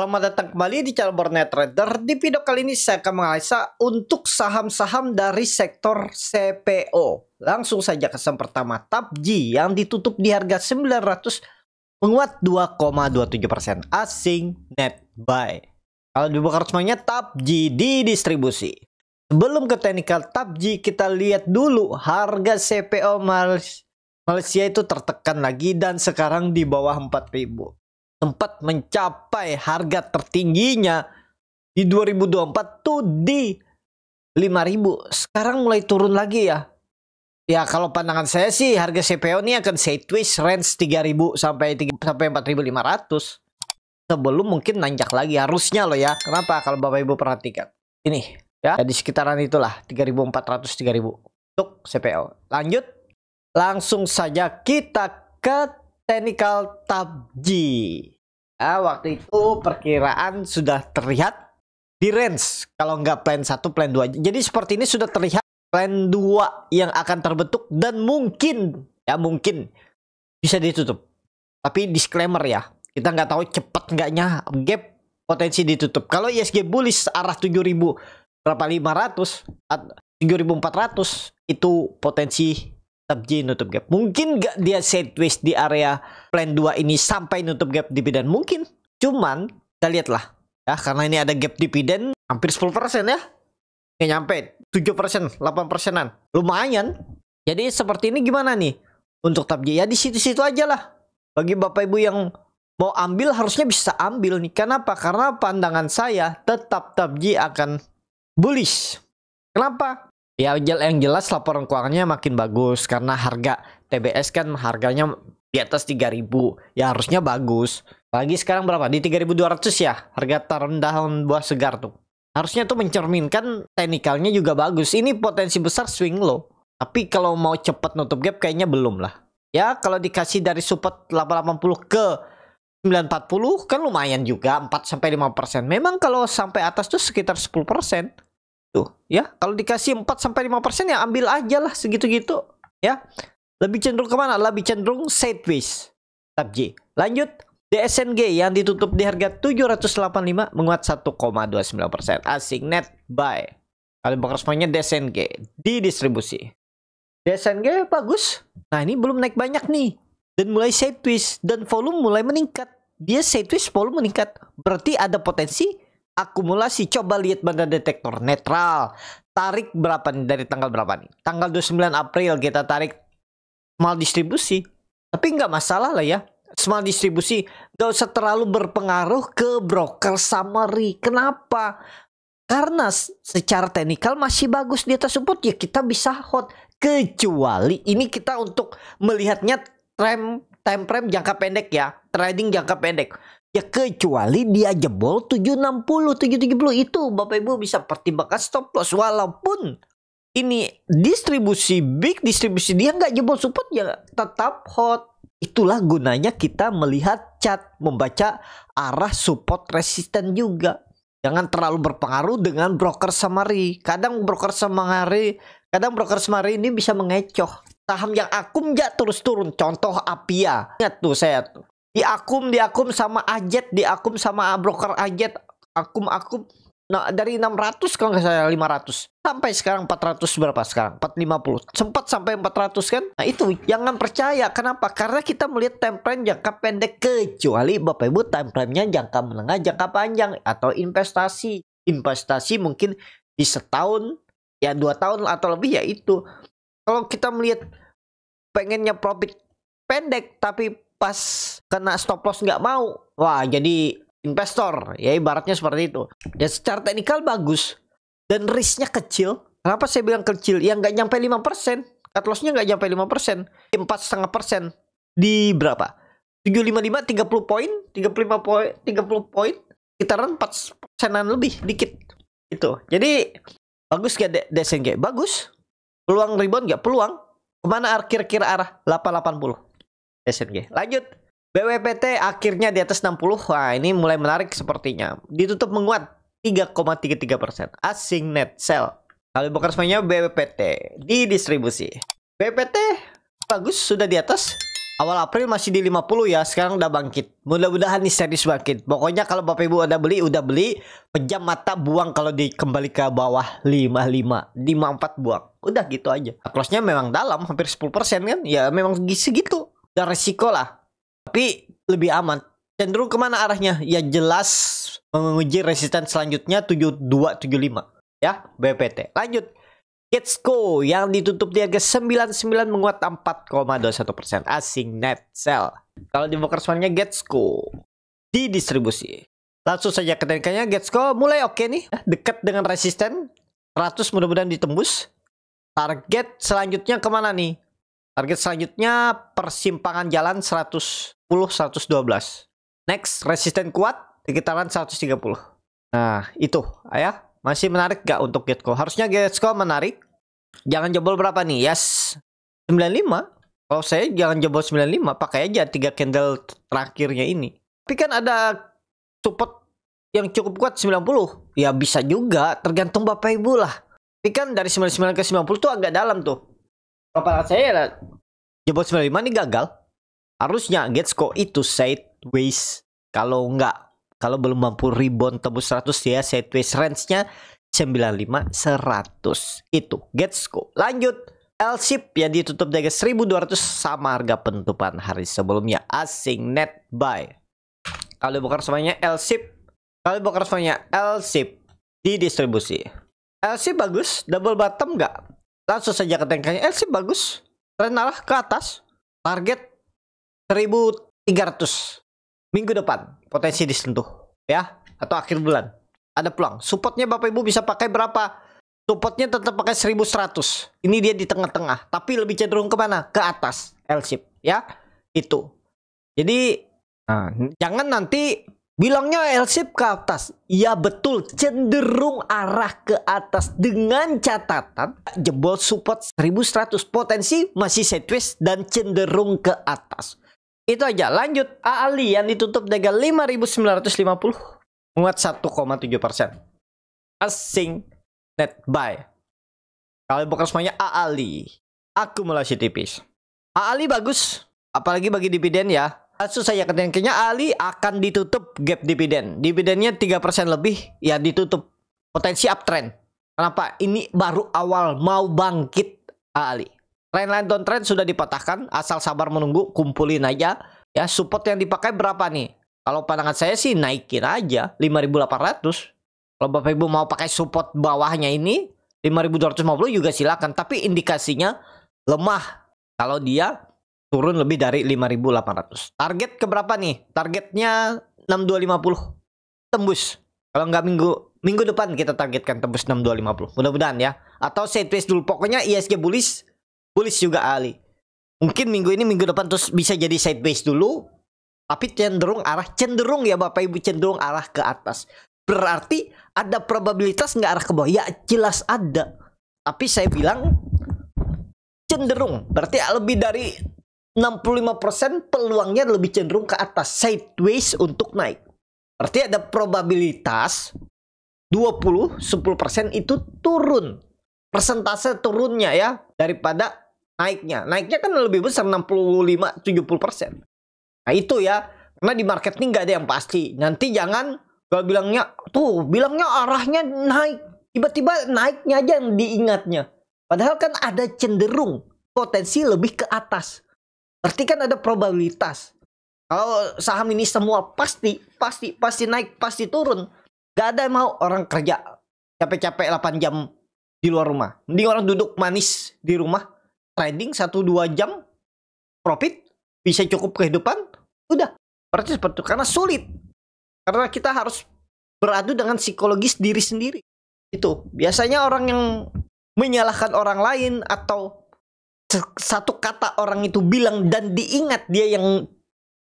Selamat datang kembali di channel Borneo Trader. Di video kali ini saya akan menganalisa untuk saham-saham dari sektor CPO. Langsung saja ke saham pertama, TAPJI yang ditutup di harga 900 menguat 2,27%. Asing net buy. Kalau dibuka semuanya TAPJI di distribusi. Sebelum ke teknikal TAPJI, kita lihat dulu harga CPO Malaysia itu tertekan lagi dan sekarang di bawah 4.000. Sempat mencapai harga tertingginya di 2024 tuh di 5.000. Sekarang mulai turun lagi ya. Ya kalau pandangan saya sih harga CPO ini akan sideways range 3.000 sampai 4.500. Sebelum mungkin nanjak lagi harusnya loh ya. Kenapa? Kalau Bapak Ibu perhatikan. Ini ya di sekitaran itulah 3.400 3.000 untuk CPO. Lanjut. Langsung saja kita ke teknikal TAPJI. Nah, waktu itu perkiraan sudah terlihat di range. Kalau nggak plan 1, plan 2. Jadi seperti ini sudah terlihat plan 2 yang akan terbentuk. Dan mungkin, ya mungkin bisa ditutup. Tapi disclaimer ya. Kita nggak tahu cepat nggaknya gap potensi ditutup. Kalau ISG bullish arah 7.000 berapa 500 7.400 itu potensi TAPJI nutup gap. Mungkin nggak dia sideways di area plan 2 ini sampai nutup gap dividen. Mungkin. Cuman kita lihatlah ya, karena ini ada gap dividen hampir 10% ya. Nggak nyampe 7%, 8%-an. Lumayan. Jadi seperti ini gimana nih untuk TAPJI? Ya di situ-situ aja lah. Bagi Bapak Ibu yang mau ambil harusnya bisa ambil nih. Kenapa? Karena pandangan saya tetap TAPJI akan bullish. Kenapa? Ya yang jelas laporan keuangannya makin bagus karena harga TBS kan harganya di atas 3.000. Ya harusnya bagus. Lagi sekarang berapa? Di 3.200 ya harga terendah buah segar tuh. Harusnya tuh mencerminkan teknikalnya juga bagus. Ini potensi besar swing low. Tapi kalau mau cepat nutup gap kayaknya belum lah. Ya kalau dikasih dari support 880 ke 940 kan lumayan juga 4-5%. Memang kalau sampai atas tuh sekitar 10%. Tuh, ya, kalau dikasih 4-5% ya ambil aja lah segitu-gitu, ya. Lebih cenderung kemana? Lebih cenderung sideways TAPJI. Lanjut, DSNG yang ditutup di harga 785 menguat 1,29%. Asing net buy. Kalau bakal semuanya DSNG di distribusi. DSNG bagus. Nah, ini belum naik banyak nih. Dan mulai sideways dan volume mulai meningkat. Dia sideways, volume meningkat. Berarti ada potensi akumulasi. Coba lihat banda detektor netral. Tarik berapa nih dari tanggal berapa nih? Tanggal 29 April kita tarik small distribusi. Tapi nggak masalah lah ya. Small distribusi nggak usah terlalu berpengaruh ke broker summary. Kenapa? Karena secara teknikal masih bagus di atas support ya kita bisa hold. Kecuali ini kita untuk melihatnya time frame jangka pendek ya. Trading jangka pendek. Ya kecuali dia jebol 760, 770 itu Bapak Ibu bisa pertimbangkan stop loss. Walaupun ini distribusi big distribusi dia nggak jebol support ya tetap hot. Itulah gunanya kita melihat chart, membaca arah support resisten juga. Jangan terlalu berpengaruh dengan broker summary. Kadang broker summary ini bisa mengecoh. Saham yang akum ya terus turun. Contoh Apia. Ingat tuh saya tuh. Di akum sama Ajet, di akum sama broker Ajet, akum. Nah, dari 600 kalau nggak salah 500 sampai sekarang 400 berapa sekarang? 450. Sempat sampai 400 kan? Nah, itu jangan percaya. Kenapa? Karena kita melihat time frame jangka pendek, kecuali Bapak Ibu time frame-nya jangka menengah, jangka panjang atau investasi. Investasi mungkin di setahun, ya 2 tahun atau lebih ya itu. Kalau kita melihat pengennya profit pendek tapi pas kena stop loss nggak mau, wah jadi investor ya ibaratnya seperti itu. Ya secara teknikal bagus dan risknya kecil. Kenapa saya bilang kecil? Ya nggak nyampe 5%. Cut lossnya nggak nyampe 5%. 4,5% di berapa? 755 30 poin, 30 poin, sekitaran 4%-an lebih dikit. Itu. Jadi bagus gak DSNG? Bagus. Peluang rebound nggak? Peluang. Kemana kira-kira arah? 880. SNG. Lanjut. BWPT akhirnya di atas 60. Wah, ini mulai menarik sepertinya. Ditutup menguat 3,33%. Asing net sell. Kalau bukan semuanya BWPT di distribusi. BWPT bagus sudah di atas. Awal April masih di 50 ya, sekarang udah bangkit. Mudah-mudahan nih serius bangkit. Pokoknya kalau Bapak Ibu udah beli, pejam mata buang kalau kembali ke bawah 55, 54 buang. Udah gitu aja. Close-nya memang dalam, hampir 10% kan. Ya memang segitu. Dan resiko lah. Tapi lebih aman. Cenderung kemana arahnya? Ya jelas menguji resisten selanjutnya 7275. Ya, BPT. Lanjut. Getco yang ditutup di harga 99 menguat 4,21%. Asing net sell. Kalau di Brokers One-nya Getco di distribusi. Langsung saja ke teknikannya. Getco mulai oke nih. Dekat dengan resisten 100, mudah-mudahan ditembus. Target selanjutnya kemana nih? Target selanjutnya persimpangan jalan 110-112. Next, resisten kuat sekitaran 130. Nah, itu ya. Masih menarik gak untuk Getco? Harusnya Getco menarik. Jangan jebol berapa nih? Yes, 95. Kalau saya jangan jebol 95. Pakai aja 3 candle terakhirnya ini. Tapi kan ada support yang cukup kuat 90. Ya bisa juga. Tergantung Bapak Ibu lah. Tapi kan dari 99 ke 90 tuh agak dalam tuh. Kalau saya jebol 95 ini gagal. Harusnya Getco itu sideways. Kalau belum mampu rebound tembus 100 ya, sideways range-nya 95 100. Itu Getco. Lanjut, LSIP yang ditutup di harga 1200 sama harga penutupan hari sebelumnya. Asing net buy. Kalau bukan semuanya LSIP, di distribusi. LSIP bagus, double bottom nggak? Langsung saja ke teknikannya. LSIP bagus, tren arah ke atas. Target 1300. Minggu depan potensi disentuh ya, atau akhir bulan ada peluang. Supportnya Bapak Ibu bisa pakai berapa? Supportnya tetap pakai 1100. Ini dia di tengah-tengah, tapi lebih cenderung kemana? Ke atas LSIP ya. Itu. Jadi jangan nanti bilangnya LSIP ke atas. Ya betul, cenderung arah ke atas dengan catatan jebol support 1100. Potensi masih sideways dan cenderung ke atas. Itu aja. Lanjut, AALI yang ditutup dengan 5.950 menguat 1,7%. Asing net buy. Kalau bukan semuanya AALI, akumulasi tipis. AALI bagus, apalagi bagi dividen ya. Langsung saya ketinggiannya AALI akan ditutup gap dividen. Dividennya 3% lebih ya, ditutup. Potensi uptrend. Kenapa? Ini baru awal mau bangkit AALI. Trendline downtrend sudah dipatahkan, asal sabar menunggu, kumpulin aja. Ya, support yang dipakai berapa nih? Kalau pandangan saya sih naikin aja 5.800. Kalau Bapak Ibu mau pakai support bawahnya ini 5.250 juga silakan, tapi indikasinya lemah kalau dia turun lebih dari 5.800. Target ke berapa nih? Targetnya 6250. Tembus. Kalau nggak minggu depan kita targetkan tembus 6250. Mudah-mudahan ya. Atau sideways dulu. Pokoknya ISG bullish juga AALI. Mungkin minggu ini, minggu depan terus bisa jadi sideways dulu. Tapi cenderung ya Bapak Ibu, cenderung arah ke atas. Berarti ada probabilitas nggak arah ke bawah? Ya jelas ada. Tapi saya bilang cenderung. Berarti lebih dari 65% peluangnya lebih cenderung ke atas. Sideways untuk naik. Berarti ada probabilitas 10% itu turun. Persentase turunnya ya daripada naiknya. Naiknya kan lebih besar 65-70%. Nah itu ya. Karena di market ini nggak ada yang pasti. Nanti jangan kalau bilangnya arahnya naik. Tiba-tiba naiknya aja yang diingatnya. Padahal kan ada cenderung potensi lebih ke atas. Berarti kan ada probabilitas. Kalau saham ini semua pasti naik, pasti turun. Gak ada yang mau orang kerja capek-capek 8 jam di luar rumah. Mending orang duduk manis di rumah, trading 1-2 jam, profit, bisa cukup kehidupan, udah. Berarti seperti itu. Karena sulit. Karena kita harus beradu dengan psikologis diri sendiri. Itu. Biasanya orang yang menyalahkan orang lain atau satu kata orang itu bilang dan diingat dia yang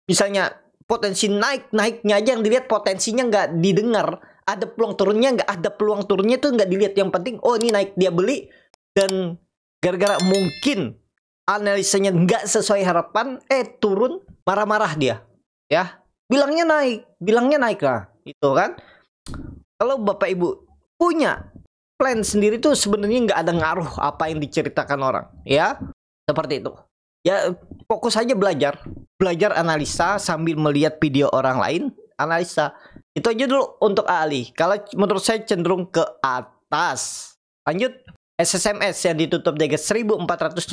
misalnya potensi naiknya aja yang dilihat, potensinya nggak didengar. Ada peluang turunnya nggak, ada peluang turunnya tuh nggak dilihat. Yang penting oh ini naik dia beli, dan gara-gara mungkin analisanya nggak sesuai harapan turun, marah-marah dia ya, bilangnya naik lah itu kan. Kalau Bapak Ibu punya plan sendiri tuh sebenarnya nggak ada ngaruh apa yang diceritakan orang ya, seperti itu. Ya fokus aja belajar. Belajar analisa sambil melihat video orang lain, analisa. Itu aja dulu untuk ahli. Kalau menurut saya cenderung ke atas. Lanjut. SSMS yang ditutup di 1475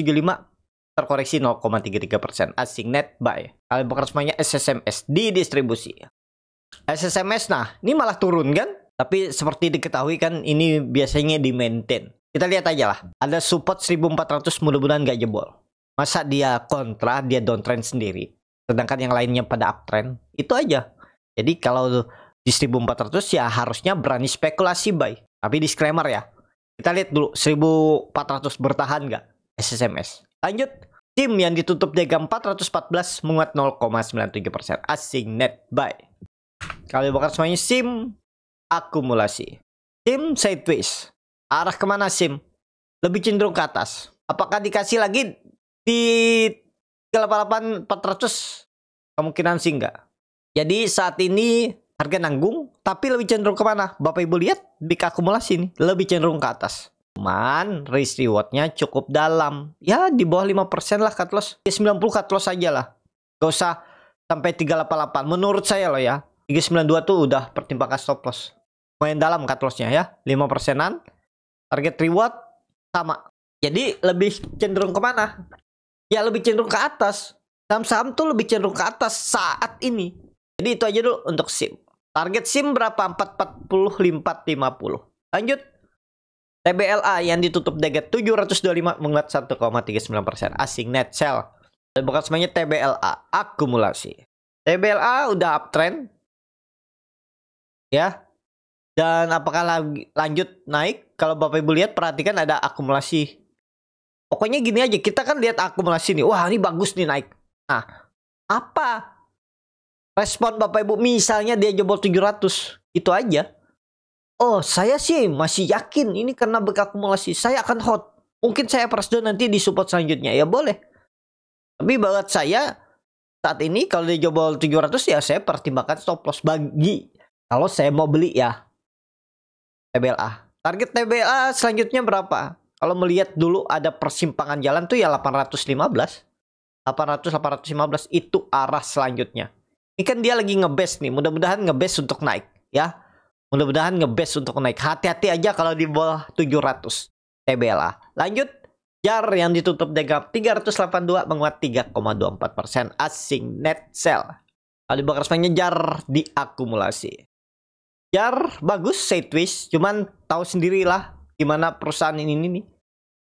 terkoreksi 0,33%. Asing net buy. Kalian bakal semuanya SSMS di distribusi. SSMS nah, ini malah turun kan? Tapi seperti diketahui kan ini biasanya di maintain. Kita lihat aja lah. Ada support 1400, mudah-mudahan nggak jebol. Masa dia kontra, dia downtrend sendiri. Sedangkan yang lainnya pada uptrend. Itu aja. Jadi kalau di 1400 ya harusnya berani spekulasi buy. Tapi disclaimer ya. Kita lihat dulu 1400 bertahan nggak SSMS. Lanjut. SIM yang ditutup di 414 menguat 0,97%. Asing net buy. Kalau bakal semuanya SIM akumulasi. SIM sideways. Arah kemana SIM? Lebih cenderung ke atas. Apakah dikasih lagi di 388 400? Kemungkinan sih enggak. Jadi saat ini harga nanggung, tapi lebih cenderung kemana? Bapak Ibu lihat big akumulasi nih, lebih cenderung ke atas. Cuman risk rewardnya cukup dalam. Ya di bawah 5% lah cut loss. 90 cut loss aja lah. Gak usah sampai 388. Menurut saya loh ya. 392 tuh udah pertimbangan stop loss. Main dalam cut lossnya ya. 5%an. Target reward sama. Jadi lebih cenderung kemana? Ya lebih cenderung ke atas. Saham-saham tuh lebih cenderung ke atas saat ini. Jadi itu aja dulu untuk SIM. Target SIM berapa? 440, 450. Lanjut. TBLA yang ditutup di 725 menguat 1,39%. Asing net sell. Dan bukan semuanya TBLA akumulasi. TBLA udah uptrend. Ya. Dan apakah lanjut naik? Kalau Bapak Ibu lihat, perhatikan ada akumulasi. Pokoknya gini aja, kita kan lihat akumulasi nih. Wah, ini bagus nih naik. Nah, apa respon Bapak Ibu? Misalnya dia jebol 700. Itu aja. Oh, saya sih masih yakin ini karena berakumulasi. Saya akan hold. Mungkin saya press down nanti di support selanjutnya. Ya boleh. Tapi buat saya, saat ini kalau dia jebol 700 ya saya pertimbangkan stop loss bagi kalau saya mau beli ya. TBLA. Target TBLA selanjutnya berapa? Kalau melihat dulu ada persimpangan jalan tuh ya 815. 815 itu arah selanjutnya. Ini kan dia lagi ngebase nih. Mudah-mudahan ngebase untuk naik ya. Mudah-mudahan ngebase untuk naik. Hati-hati aja kalau di bawah 700 TBLA. Lanjut. JAR yang ditutup di 382 menguat 3,24%. Asing net sell. Kalau dibakar semuanya JAR diakumulasi. JAR bagus sideways. Cuman tahu sendirilah gimana perusahaan ini nih.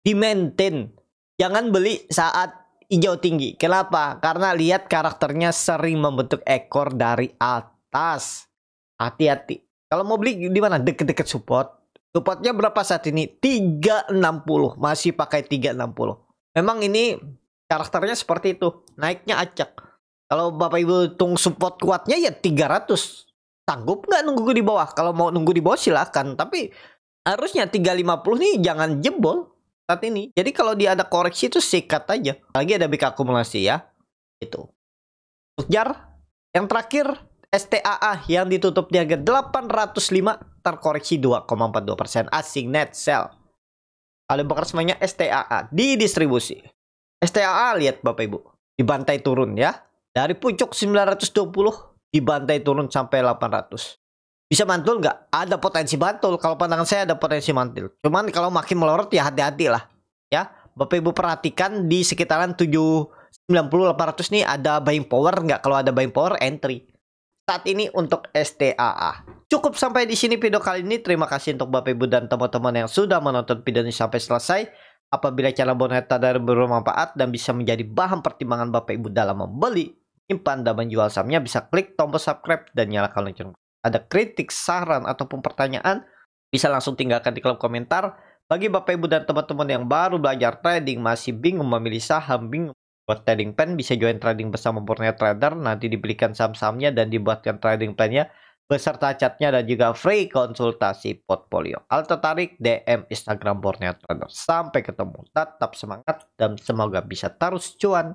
Di maintain. Jangan beli saat hijau tinggi. Kenapa? Karena lihat karakternya sering membentuk ekor dari atas. Hati-hati. Kalau mau beli di mana? Deket-deket support. Supportnya berapa saat ini? 360. Masih pakai 360. Memang ini karakternya seperti itu. Naiknya acak. Kalau Bapak Ibu hitung support kuatnya ya 300. Sanggup nggak nunggu di bawah? Kalau mau nunggu di bawah silakan. Tapi harusnya 350 nih jangan jebol saat ini. Jadi kalau dia ada koreksi itu sikat aja. Lagi ada big akumulasi ya. Itu. JAR yang terakhir STAA yang ditutup di harga 805 terkoreksi 2,42%. Asing net sell. Kalau bakar semuanya STAA di distribusi. STAA lihat Bapak Ibu. Dibantai turun ya. Dari puncak 920 dibantai turun sampai 800. Bisa mantul nggak? Ada potensi mantul. Kalau pandangan saya ada potensi mantul. Cuman kalau makin melorot ya hati-hati lah. Ya, Bapak Ibu perhatikan di sekitaran 790-800 nih ada buying power nggak? Kalau ada buying power entry. Saat ini untuk STAA. Cukup sampai di sini video kali ini. Terima kasih untuk Bapak Ibu dan teman-teman yang sudah menonton video ini sampai selesai. Apabila channel Boneta dari bermanfaat dan bisa menjadi bahan pertimbangan Bapak Ibu dalam membeli, menyimpan dan menjual sahamnya, bisa klik tombol subscribe dan nyalakan lonceng. Ada kritik, saran, ataupun pertanyaan, bisa langsung tinggalkan di kolom komentar. Bagi Bapak Ibu dan teman-teman yang baru belajar trading, masih bingung memilih saham, bingung buat trading plan, bisa join trading bersama Borneo Trader. Nanti dibelikan saham-sahamnya dan dibuatkan trading plan-nya beserta catnya dan juga free konsultasi portfolio. Kalau tertarik, DM Instagram Borneo Trader. Sampai ketemu. Tetap semangat dan semoga bisa terus cuan.